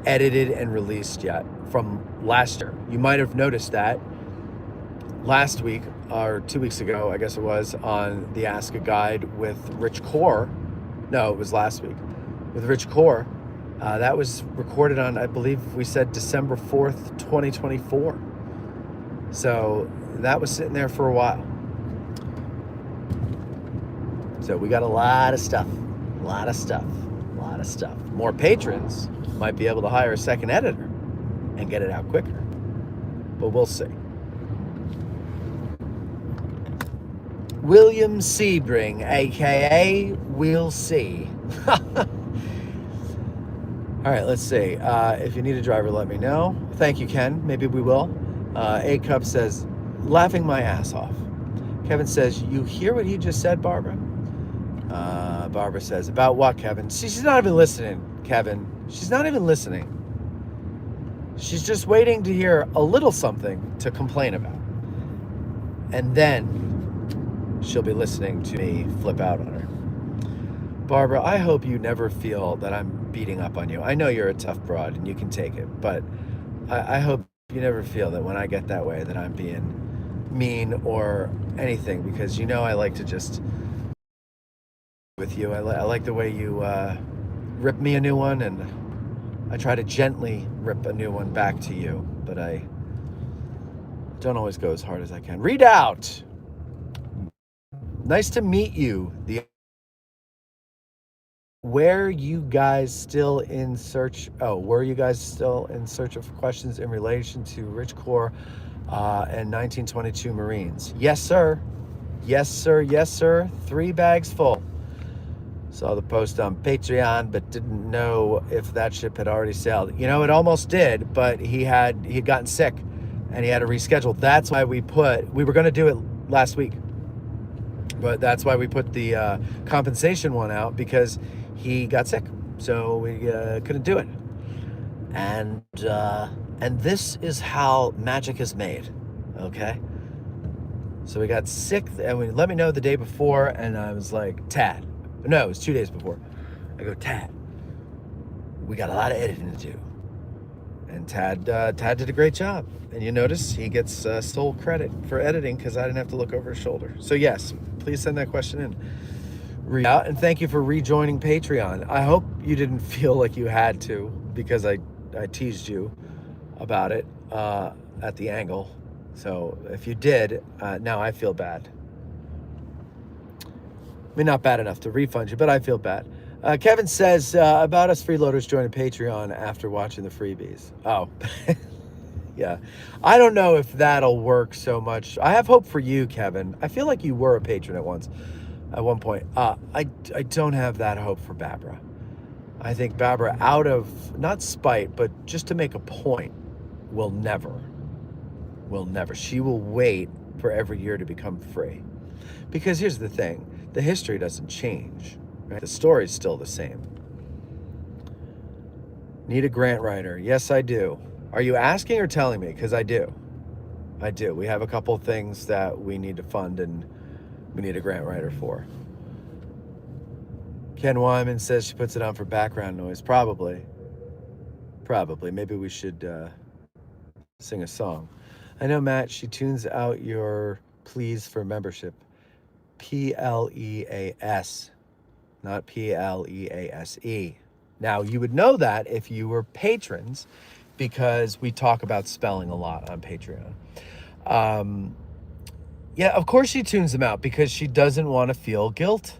edited and released yet from last year. You might have noticed that last week or 2 weeks ago, I guess it was, on the Ask a Guide with Rich Core. No, it was last week with Rich Core. That was recorded on, I believe we said December 4th, 2024. So that was sitting there for a while. So we got a lot of stuff. More patrons might be able to hire a second editor and get it out quicker. But we'll see. William Sebring, a.k.a. We'll See. All right, let's see. If you need a driver, let me know. Thank you, Ken. Maybe we will. A-Cup says, laughing my ass off. Kevin says, you hear what he just said, Barbara? Barbara says, about what, Kevin? She's not even listening, Kevin. She's not even listening. She's just waiting to hear a little something to complain about. And then she'll be listening to me flip out on her. Barbara, I hope you never feel that I'm beating up on you. I know you're a tough broad and you can take it, but I hope you never feel that when I get that way that I'm being mean or anything, because you know I like to just with you. I like the way you rip me a new one, and I try to gently rip a new one back to you, but I don't always go as hard as I can. Read out. Nice to meet you. Were you guys still in search of questions in relation to Rich Corps and 1922 Marines? Yes, sir. 3 bags full. Saw the post on Patreon, but didn't know if that ship had already sailed. You know, it almost did, but he had gotten sick and he had to reschedule. That's why we were going to do it last week, but that's why we put the compensation one out, because he got sick, so we couldn't do it. And this is how magic is made, okay? So we got sick, and we let me know the day before, and I was like, Tad. No, it was 2 days before. I go, Tad, we got a lot of editing to do. And Tad did a great job. And you notice he gets sole credit for editing because I didn't have to look over his shoulder. So yes, please send that question in. Read out, and thank you for rejoining Patreon. I hope you didn't feel like you had to, because I teased you about it at the angle. So if you did, now I feel bad. I mean, not bad enough to refund you, but I feel bad. Kevin says about us freeloaders joining Patreon after watching the freebies. Oh, yeah. I don't know if that'll work so much. I have hope for you, Kevin. I feel like you were a patron at one point. I don't have that hope for Barbara. I think Barbara, out of not spite, but just to make a point, will never. She will wait for every year to become free. Because here's the thing. The history doesn't change, right? The story's still the same. Need a grant writer. Yes, I do. Are you asking or telling me? Because I do. We have a couple of things that we need to fund and we need a grant writer for. Ken Wyman says she puts it on for background noise. Probably. Maybe we should sing a song. I know, Matt, she tunes out your pleas for membership. Pleas, not Please. Now, you would know that if you were patrons, because we talk about spelling a lot on Patreon. Yeah, of course she tunes them out because she doesn't want to feel guilt.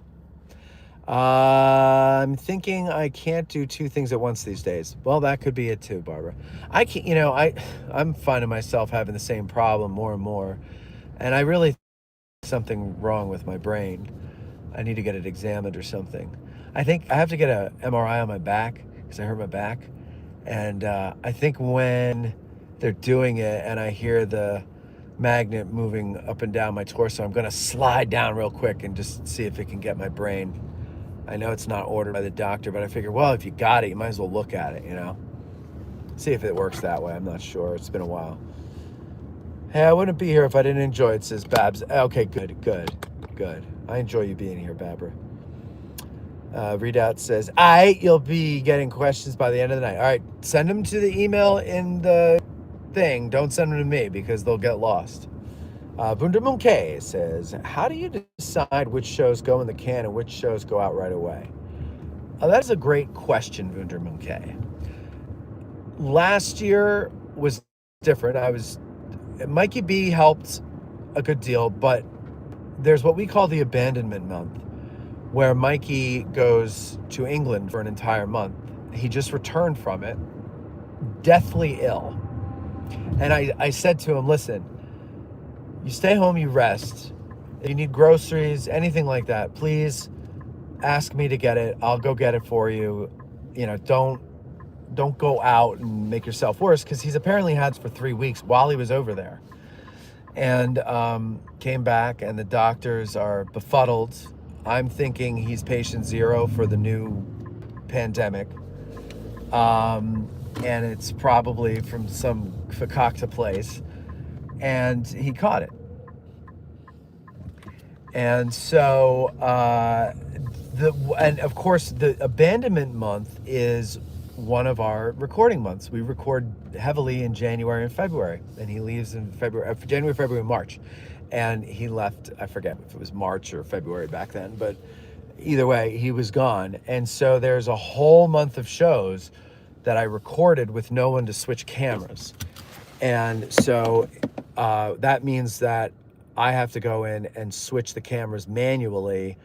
I'm thinking I can't do 2 things at once these days. Well, that could be it too, Barbara. I can't, I'm finding myself having the same problem more and more. And I really think something wrong with my brain. I need to get it examined or something. I think I have to get a MRI on my back because I hurt my back. And I think when they're doing it and I hear the magnet moving up and down my torso, I'm going to slide down real quick and just see if it can get my brain. I know it's not ordered by the doctor, but I figure, well, if you got it, you might as well look at it, See if it works that way. I'm not sure. It's been a while. Hey, I wouldn't be here if I didn't enjoy it, says Babs. Okay, good. I enjoy you being here, Barbara. Readout says, you'll be getting questions by the end of the night. All right, send them to the email in the thing. Don't send them to me because they'll get lost. Wundermunke says, how do you decide which shows go in the can and which shows go out right away? That's a great question, Wundermunke. Last year was different. Mikey B helped a good deal, but there's what we call the abandonment month, where Mikey goes to England for an entire month. He just returned from it, deathly ill. And I said to him, listen, you stay home, you rest. If you need groceries, anything like that, please ask me to get it. I'll go get it for you. Don't go out and make yourself worse, because he's apparently had for 3 weeks while he was over there. And came back, and the doctors are befuddled. I'm thinking he's patient 0 for the new pandemic. And it's probably from some fakakta place. And he caught it. And so, and of course, the abandonment month is one of our recording months. We record heavily in January and February, and he leaves in January, February, and March. And he left, I forget if it was March or February back then, but either way, he was gone. And so there's a whole month of shows that I recorded with no one to switch cameras. And so that means that I have to go in and switch the cameras manually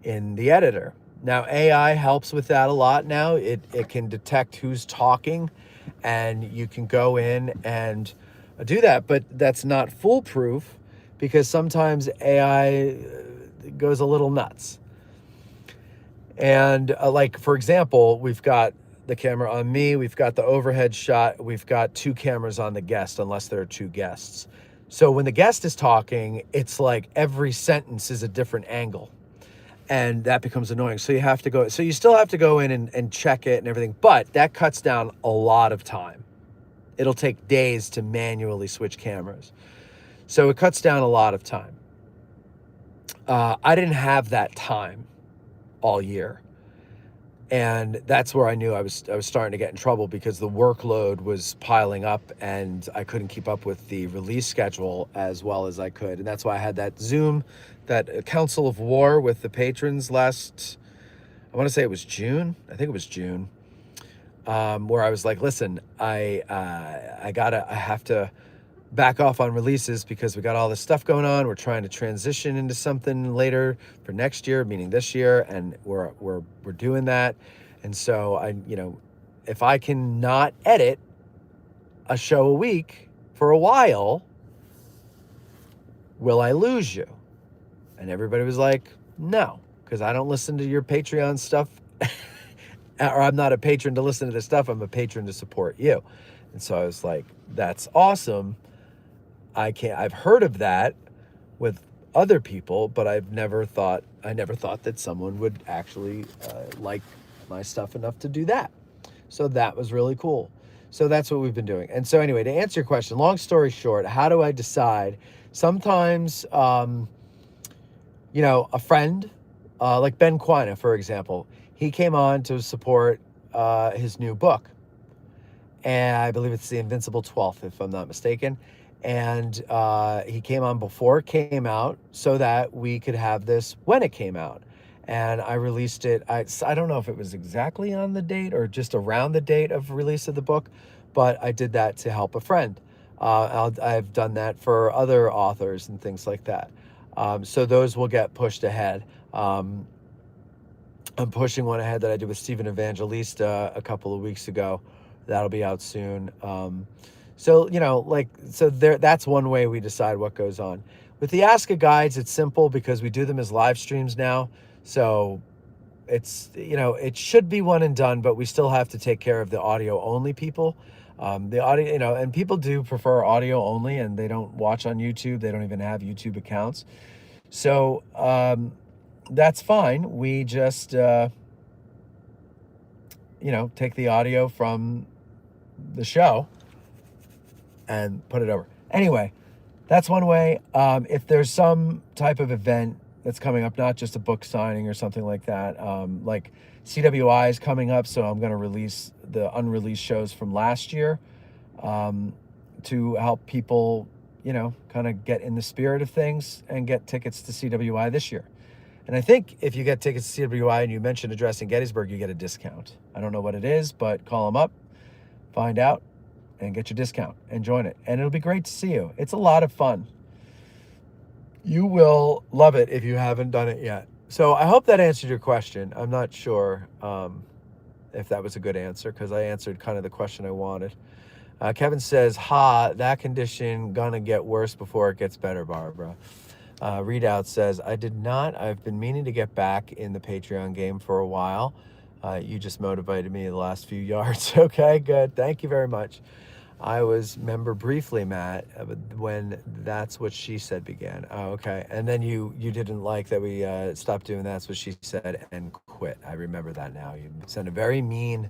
in the editor. Now, AI helps with that a lot now. It can detect who's talking, and you can go in and do that, but that's not foolproof, because sometimes AI goes a little nuts. And like, for example, we've got the camera on me, we've got the overhead shot, we've got 2 cameras on the guest, unless there are 2 guests. So when the guest is talking, it's like every sentence is a different angle. And that becomes annoying. So you still have to go in and check it and everything, but that cuts down a lot of time. It'll take days to manually switch cameras. So it cuts down a lot of time. I didn't have that time all year. And that's where I knew I was starting to get in trouble, because the workload was piling up and I couldn't keep up with the release schedule as well as I could. And that's why I had that Zoom, that Council of War with the patrons last, I want to say it was June. I think it was June, where I was like, listen, I have to back off on releases because we got all this stuff going on. We're trying to transition into something later for next year, meaning this year, and we're doing that. And so if I can not edit a show a week for a while, will I lose you? And everybody was like, no, because I don't listen to your Patreon stuff, or I'm not a patron to listen to this stuff. I'm a patron to support you. And so I was like, that's awesome. I've heard of that with other people, but I never thought that someone would actually like my stuff enough to do that. So that was really cool. So that's what we've been doing. And so anyway, to answer your question, long story short, how do I decide? Sometimes, a friend, like Ben Quina, for example, he came on to support his new book. And I believe it's The Invincible 12th, if I'm not mistaken. And he came on before it came out so that we could have this when it came out. And I released it. I don't know if it was exactly on the date or just around the date of release of the book, but I did that to help a friend. I've done that for other authors and things like that. So those will get pushed ahead. I'm pushing one ahead that I did with Stephen Evangelista a couple of weeks ago. That'll be out soon. That's one way we decide what goes on. With the Ask a Guides, it's simple because we do them as live streams now. So it's, it should be one and done, but we still have to take care of the audio only people. The audio, and people do prefer audio only, and they don't watch on YouTube. They don't even have YouTube accounts. So that's fine. We just, take the audio from the show and put it over. Anyway, that's one way. If there's some type of event that's coming up, not just a book signing or something like that, like CWI is coming up, so I'm going to release the unreleased shows from last year to help people, kind of get in the spirit of things and get tickets to CWI this year. And I think if you get tickets to CWI and you mention address in Gettysburg, you get a discount. I don't know what it is, but call them up, find out, and get your discount and join it. And it'll be great to see you. It's a lot of fun. You will love it if you haven't done it yet. So I hope that answered your question. I'm not sure if that was a good answer, because I answered kind of the question I wanted. Kevin says, that condition gonna get worse before it gets better, Barbara. Readout says, I've been meaning to get back in the Patreon game for a while. You just motivated me the last few yards. Okay, good. Thank you very much. I was member briefly, Matt, when That's What She Said began. Oh, okay. And then you didn't like that we stopped doing That's What She Said and quit. I remember that now. You sent a very mean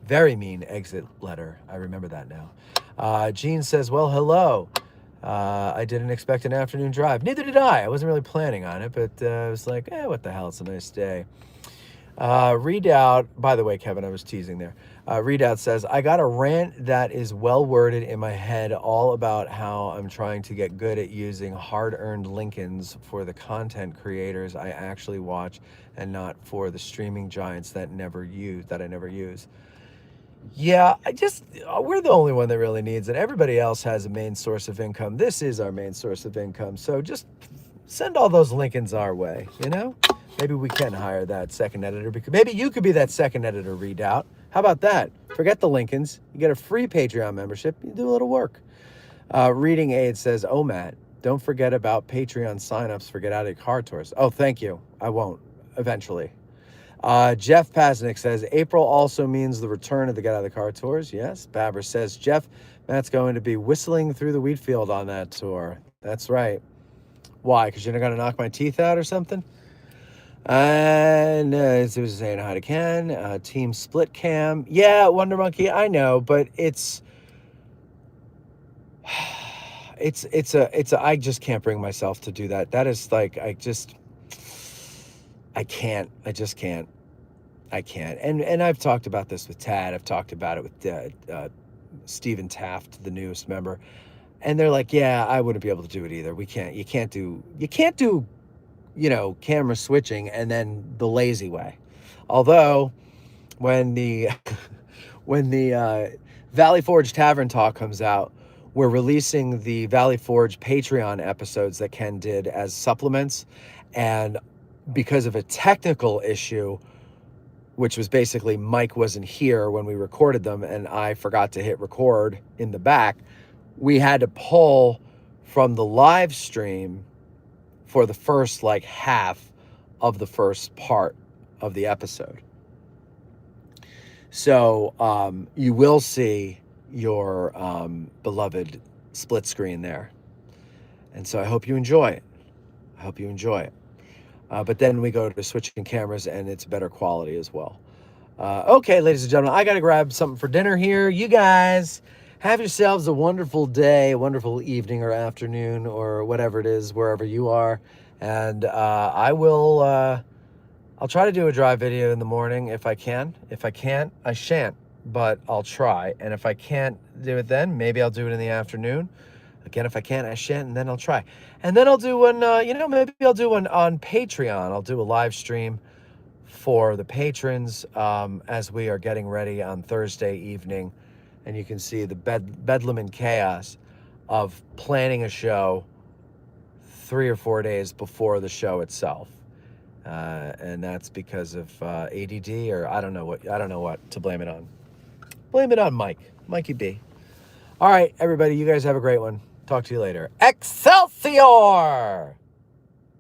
exit letter. I remember that now. Gene says, well, hello. I didn't expect an afternoon drive. Neither did I. I wasn't really planning on it, but I was like, what the hell? It's a nice day. Readout, by the way, Kevin, I was teasing there. Readout says, I got a rant that is well worded in my head, all about how I'm trying to get good at using hard-earned Lincolns for the content creators I actually watch, and not for the streaming giants that I never use. Yeah, we're the only one that really needs it. Everybody else has a main source of income. This is our main source of income. So just send all those Lincolns our way, Maybe we can hire that second editor, because maybe you could be that second editor, Readout. How about that? Forget the Lincolns. You get a free Patreon membership. You do a little work. Reading Aid says, Matt, don't forget about Patreon signups for Get Out of Your Car Tours. Oh, thank you. I won't, eventually. Jeff Pasnick says, April also means the return of the Get Out of the Car Tours. Yes. Babber says, Jeff, Matt's going to be whistling through the wheat field on that tour. That's right. Why? Because you're not going to knock my teeth out or something? And it was saying hi to Ken. Team Split Cam. Yeah, Wonder Monkey, I know, but it's I just can't bring myself to do that. That is like, I just can't. And I've talked about this with Tad. I've talked about it with Stephen Taft, the newest member. And they're like, yeah, I wouldn't be able to do it either. You can't do camera switching and then the lazy way. Although when the Valley Forge Tavern Talk comes out, we're releasing the Valley Forge Patreon episodes that Ken did as supplements. And because of a technical issue, which was basically Mike wasn't here when we recorded them and I forgot to hit record in the back, we had to pull from the live stream for the first half of the first part of the episode. So you will see your beloved split screen there. And so I hope you enjoy it. But then we go to switching cameras and it's better quality as well. Okay, ladies and gentlemen, I got to grab something for dinner here. You guys have yourselves a wonderful day, a wonderful evening or afternoon or whatever it is, wherever you are. And I'll try to do a drive video in the morning if I can. If I can't, I shan't, but I'll try. And if I can't do it then, maybe I'll do it in the afternoon. Again, if I can't, I shan't, and then I'll try. And then I'll do one, maybe I'll do one on Patreon. I'll do a live stream for the patrons as we are getting ready on Thursday evening. And you can see the bedlam and chaos of planning a show 3 or 4 days before the show itself. And that's because of ADD, or I don't know what to blame it on. Blame it on Mikey B. All right, everybody, you guys have a great one. Talk to you later. Excelsior!